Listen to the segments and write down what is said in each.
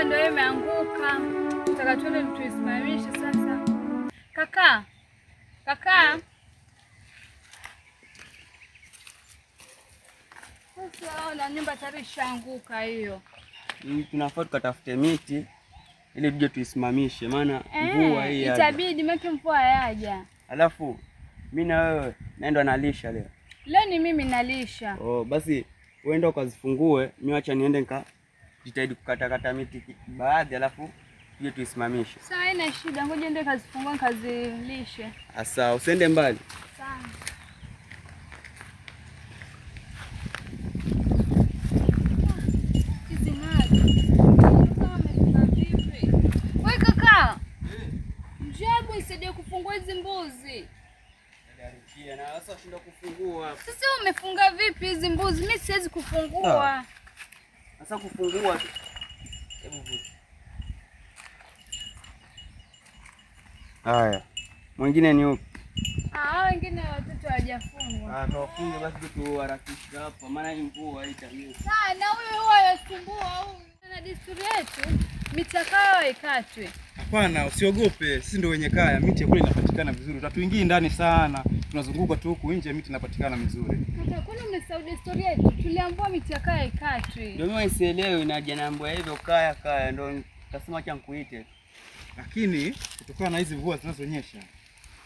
ndio imeanguka. Nataka tuende tuisimamishe sasa. Kaka. Sasa na nyumba tayari ishaanguka hiyo. Tunafaa tukatafute miti ili tuje tuisimamishe, maana mvua hii itabidi make mvua yaja. Alafu mimi na wewe naenda nalisha leo. Leo ni mimi nalisha. Basi uende ukazifungue, mimi acha niende jitahidi kukatakata miti baadhi, alafu tuje tuisimamishe. Sawa, haina shida. Ngoja niende kazifungue nikazilishe. Sawa, usiende mbali. Sawa. Wewe kaka. Mjabu nisaidie kufungua hizi mbuzi. Na sasa shinda kufungua. Sasa umefunga vipi hizi mbuzi? Mimi siwezi kufungua. Sasa kufungua. Hebu vuta. Haya. Mwingine ni upi? Wengine watoto hawajafungwa. Tuwafunge basi tuharakishe hapa, maana hii mvua haitanyesha. Na huyu anasumbua huyu. Na desturi yetu miti yao ikatwe. Hapana, usiogope. Sisi ndio wenye kaya. Miti ya kule inapatikana vizuri. Tatuingie ndani sana. Tunazunguka tu huku nje, miti inapatikana vizuri. Hata kuna msahau desturi yetu. Tuliambiwa miti ya kaya ikatwe. Ndio mimi sielewi inaje naambiwa hivyo kaya ndio kasema acha nikuite. Lakini kutokana na hizi mvua zinazonyesha,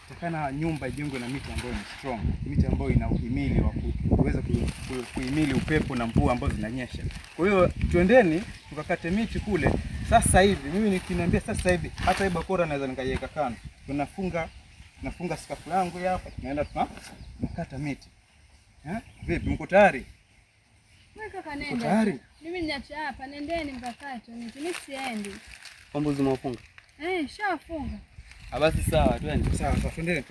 takana nyumba ijengwe na miti ambayo ni strong, miti ambayo ina uhimili wa kuweza kuhimili upepo na mvua ambazo zinanyesha. Kwa hiyo twendeni tukakate miti kule sasa hivi. Mimi nikiniambia sasa hivi hata hii bakora naweza nikaiweka kando. Nafunga skafu yangu hapa, tunaenda tunakata miti. Vipi, mko tayari? Wewe kaka nenda. Tayari? Mimi niacha hapa, nendeni mkakate miti. Mimi siendi. Mbuzi mwafunga? Shafunga. Basi sawa, twende. Sawa, twende.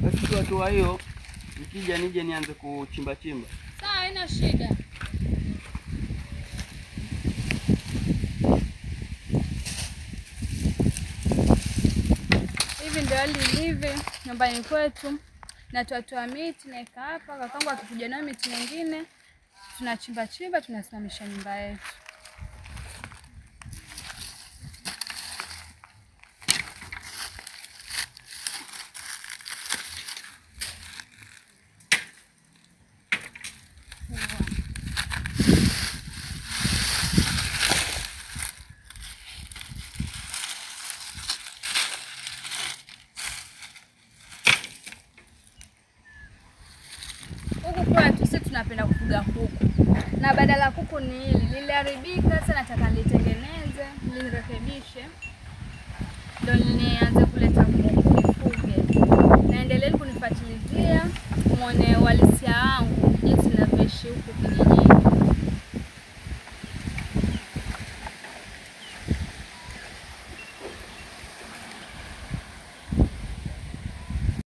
Basi tuatoa hiyo, nikija nije nianze kuchimba. Sawa, haina shida. Hivi ndio hali ilivyo nyumbani kwetu. Na tuatoa miti naeka hapa, kakangu akikuja na miti mingine tunachimba, tunasimamisha nyumba yetu. Huku kwetu sisi tunapenda kufuga kuku. Na badala kuku ni hili liliharibika, sasa nataka nilitengeneze, nilirekebishe. Ndio nianze kule